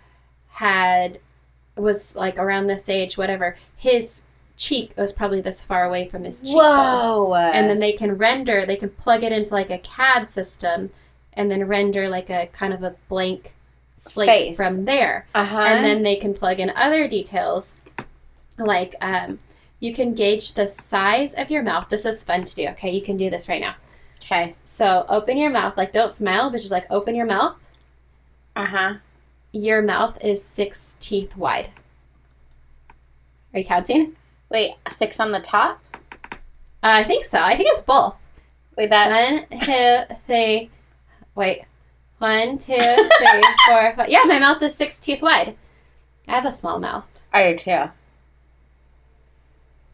was like around this age, whatever, his cheek was probably this far away from his cheekbone. Whoa! And then they can plug it into like a CAD system and then render like a kind of a blank slate from there. And then they can plug in other details, like you can gauge the size of your mouth. This is fun to do. Okay, you can do this right now. Okay. So open your mouth, like don't smile, but just like open your mouth. Your mouth is 6 teeth wide. Are you counting? Wait, 6 on the top? I think so. I think it's both. Wait, that 1, 2, 3. Wait. 1, 2, 3, 4, 5. Yeah, my mouth is 6 teeth wide. I have a small mouth. I do too.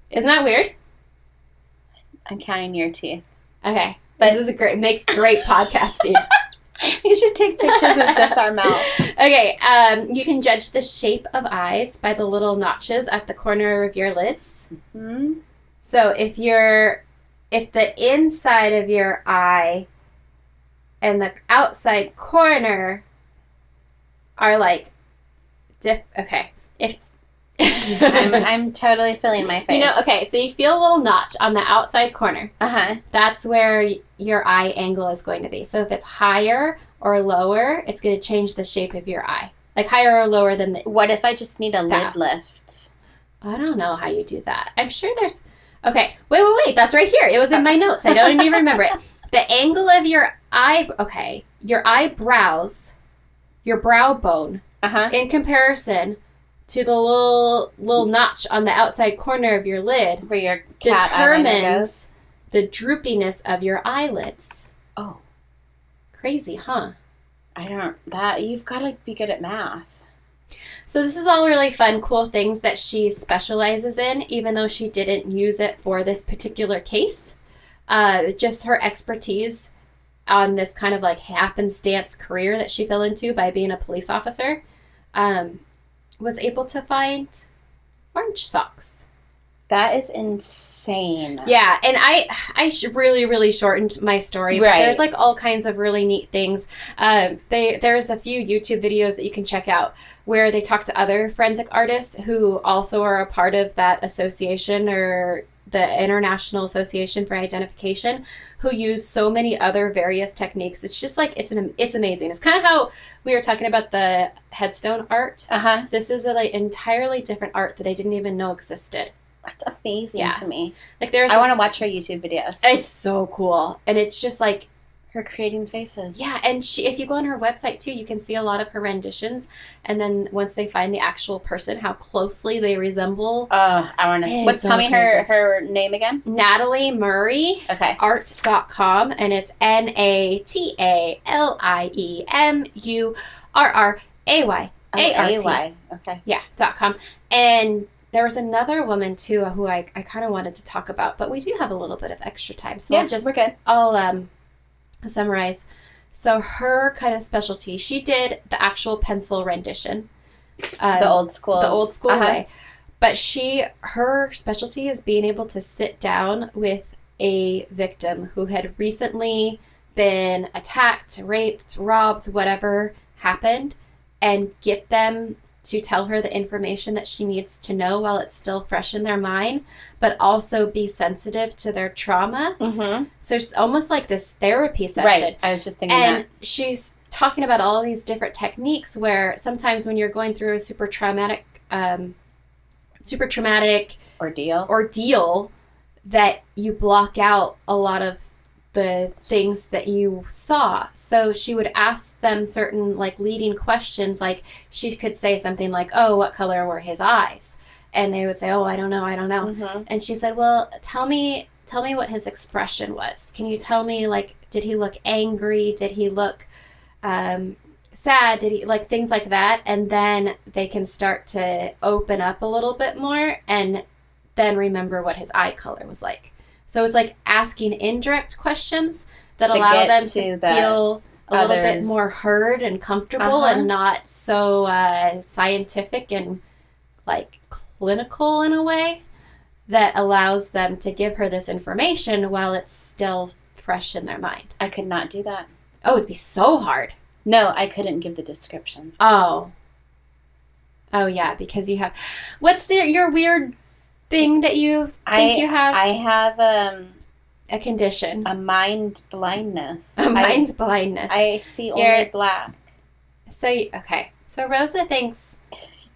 Isn't that weird? I'm counting your teeth. Okay. But this is makes great podcasting. You should take pictures of just our mouths. Okay, you can judge the shape of eyes by the little notches at the corner of your lids. Mm-hmm. So if the inside of your eye and the outside corner are like okay. If I'm totally feeling my face. Okay, so you feel a little notch on the outside corner. That's where your eye angle is going to be. So if it's higher or lower, it's going to change the shape of your eye. Like higher or lower than What if I just need a lid lift? I don't know how you do that. I'm sure there's... Okay, wait. That's right here. It was in my notes. I don't even remember it. The angle of your eye... Okay, your eyebrows, your brow bone, in comparison to the little notch on the outside corner of your lid, where your cat determines the droopiness of your eyelids. Oh. Crazy, huh? You've got to be good at math. So this is all really fun, cool things that she specializes in, even though she didn't use it for this particular case. Just her expertise on this kind of like happenstance career that she fell into by being a police officer, was able to find orange socks. That is insane. Yeah, and I really, really shortened my story, but Right. there's like all kinds of really neat things. There's a few YouTube videos that you can check out where they talk to other forensic artists who also are a part of that association or the International Association for Identification, who use so many other various techniques. It's just like it's amazing. It's kind of how we were talking about the headstone art. Uh-huh. This is an entirely different art that I didn't even know existed. That's amazing Yeah. to me. Like there's I want to watch her YouTube videos. It's so cool. And it's just like, her creating faces. yeah, and if you go on her website too, you can see a lot of her renditions. And then once they find the actual person, how closely they resemble. Oh, I want to. It's Tell me so crazy. her name again. Natalie Murray. Okay. Art.com, and it's NATALIEMURRAY. AY. Okay. Yeah, .com. And there was another woman too who I kind of wanted to talk about, but we do have a little bit of extra time, so Yeah, we're good. I'll summarize. So her kind of specialty, she did the actual pencil rendition, The old school way. But her specialty is being able to sit down with a victim who had recently been attacked, raped, robbed, whatever happened, and get them to tell her the information that she needs to know while it's still fresh in their mind, but also be sensitive to their trauma. Mm-hmm. So it's almost like this therapy session. Right. I was just thinking And that. she's talking about all these different techniques where sometimes when you're going through a super traumatic ordeal, that you block out a lot of the things that you saw. So she would ask them certain like leading questions, like she could say something like, oh, what color were his eyes? And they would say, oh, I don't know. Mm-hmm. And she said, well, tell me what his expression was. Can you tell me, like, did he look angry? Did he look sad? Did he, like, things like that? And then they can start to open up a little bit more and then remember what his eye color was like. So it's like asking indirect questions that To allow get them to to the feel a little other- bit more heard and comfortable Uh-huh. and not so scientific and like clinical in a way that allows them to give her this information while it's still fresh in their mind. I could not do that. Oh, it'd be so hard. No, I couldn't give the description. Oh yeah, because you have. What's your weird thing that you think you have? I have a condition. a mind blindness. A mind's blindness. I see only You're- black. So Rosa thinks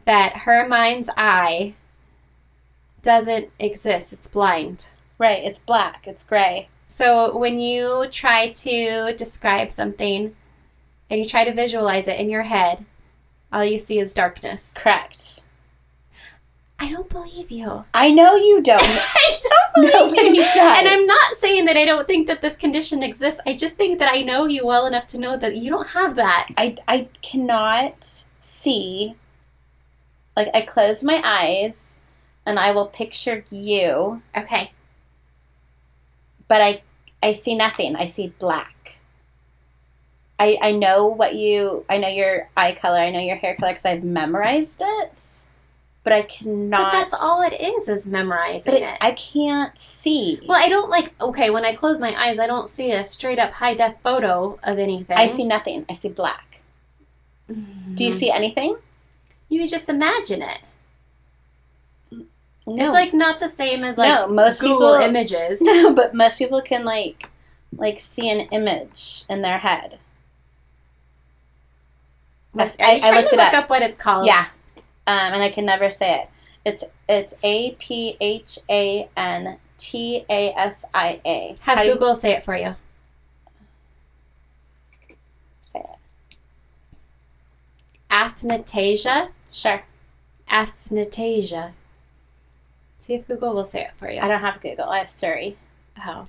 that her mind's eye doesn't exist. It's blind. Right, it's black. It's gray. So when you try to describe something and you try to visualize it in your head, all you see is darkness. Correct. I don't believe you. I know you don't. I don't believe Nobody you. does. And I'm not saying that I don't think that this condition exists. I just think that I know you well enough to know that you don't have that. I cannot see. Like, I close my eyes and I will picture you, Okay. but I see nothing. I see black. I know I know your eye color, I know your hair color because I've memorized it, but I cannot. But that's all it is memorizing But it. I can't see. Well, I don't when I close my eyes, I don't see a straight up high def photo of anything. I see nothing. I see black. Do you see anything? You just imagine it. No. It's like not the same as like No, most Google people- images. No, but most people can like see an image in their head. Are you I trying looked to it look up. up what it's called? Yeah. And I can never say it. It's APHANTASIA. Have How do you Google say it for you. say it? Aphnatasia. Sure. Aphnatasia. See if Google will say it for you. I don't have Google. I have Siri. Oh.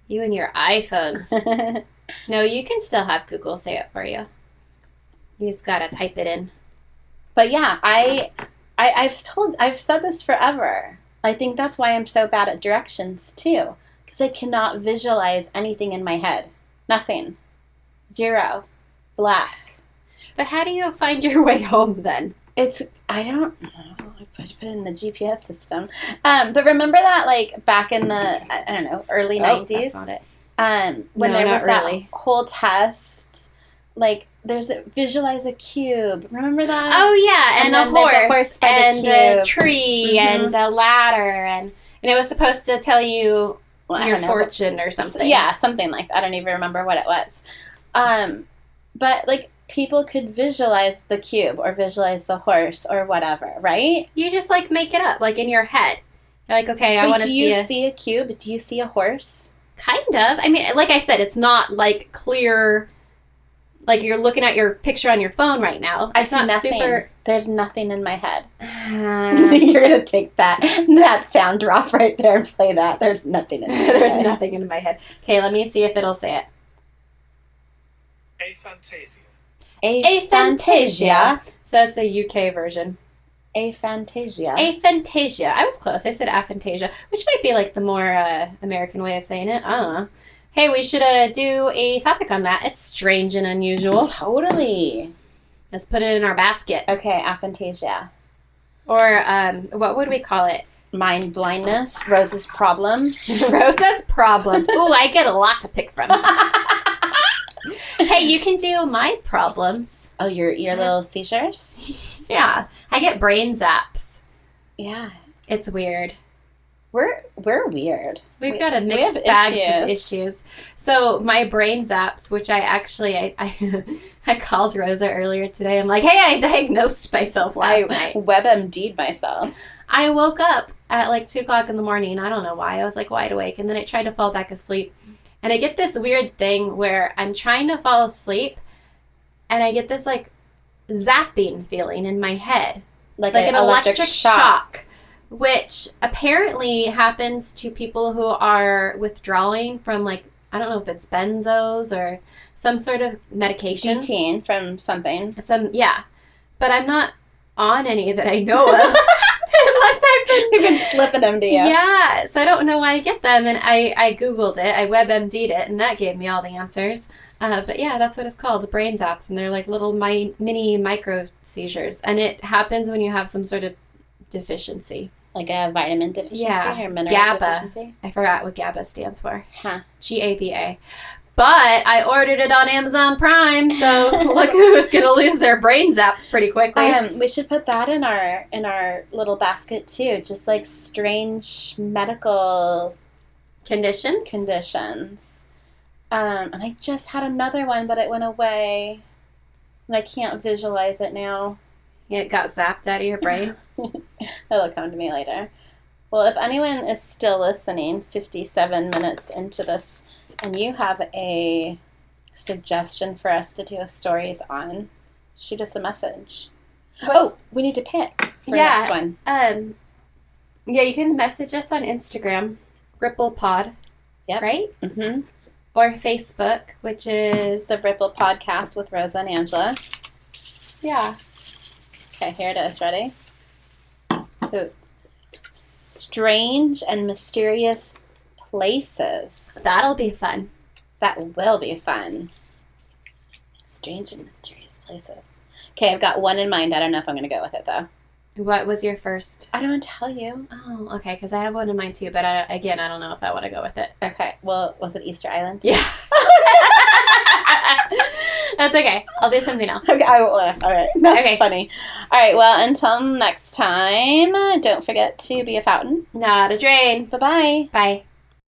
You and your iPhones. No, you can still have Google say it for you. You just gotta type it in. But yeah, I've said this forever. I think that's why I'm so bad at directions too, because I cannot visualize anything in my head. Nothing. Zero. Black. But how do you find your way home then? I don't know. put it in the GPS system. But remember that, like, back in the, I don't know, early 90s? That's not it. When No, there not was that really. whole test, like, visualize a cube. Remember that? Oh, yeah, and a then there's a horse, horse by the and a cube. tree, Mhm. and a ladder, and it was supposed to tell you Well, I your don't know. fortune or something. Yeah, something like that. I don't even remember what it was. But, like, people could visualize the cube or visualize the horse or whatever, right? You just, like, make it up, like, in your head. You're like, okay, I Wait, want to do see you see a cube? Do you see a horse? Kind of. I mean, like I said, it's not, like, clear, like you're looking at your picture on your phone right now. I It's see not nothing. super... There's nothing in my head. Uh, You're going to take that sound drop right there and play that. There's nothing in my head. there's nothing in my head. Okay, let me see if it'll say it. Aphantasia. Aphantasia. So it's a UK version. Aphantasia. Aphantasia. I was close. I said aphantasia, which might be like the more American way of saying it. I don't know. Hey, we should do a topic on that. It's strange and unusual. Totally. Let's put it in our basket. Okay, aphantasia. Or what would we call it? Mind blindness. Rosa's problem. Rosa's problems. Ooh, I get a lot to pick from. Hey, you can do my problems. Oh, your little seizures? Yeah. I get brain zaps. Yeah. It's weird. We're weird. We've got a we mixed have bag of issues. issues. So my brain zaps, which I actually, I called Rosa earlier today. I'm like, hey, I diagnosed myself last night. WebMD'd myself. I woke up at like 2 o'clock in the morning. I don't know why. I was like wide awake. And then I tried to fall back asleep. And I get this weird thing where I'm trying to fall asleep and I get this like zapping feeling in my head. Like Like an an electric shock. which apparently happens to people who are withdrawing from, like, I don't know if it's benzos or some sort of medication. Detained from something. Yeah. But I'm not on any that I know of. Unless I've been... You've been slipping them to you. Yeah, so I don't know why I get them, and I Googled it, I WebMD'd it, and that gave me all the answers. But yeah, that's what it's called, brain zaps, and they're like little mini micro seizures, and it happens when you have some sort of deficiency. Like a vitamin deficiency or mineral GABA. deficiency? I forgot what GABA stands for. Huh. GABA. But I ordered it on Amazon Prime, so look who's going to lose their brain zaps pretty quickly. We should put that in our little basket too. Just like strange medical conditions. And I just had another one, but it went away, and I can't visualize it now. It got zapped out of your brain. It'll come to me later. Well, if anyone is still listening, 57 minutes into this, and you have a suggestion for us to do stories on, shoot us a message. We need to pick for next one. Yeah, you can message us on Instagram, RipplePod. Yep. Right? Mm-hmm. Or Facebook, which is... The Ripple Podcast with Rosa and Angela. Yeah. Okay, here it is. Ready? Ooh. Strange and mysterious places. That'll be fun. That will be fun. Strange and mysterious places. Okay, I've got one in mind. I don't know if I'm going to go with it, though. What was your first? I don't want to tell you. Oh, okay, because I have one in mind, too, but I don't know if I want to go with it. Okay, well, was it Easter Island? Yeah. That's okay. I'll do something else. Okay, all right. That's Okay. funny. All right, well, until next time, don't forget to be a fountain. Not a drain. Bye-bye. Bye.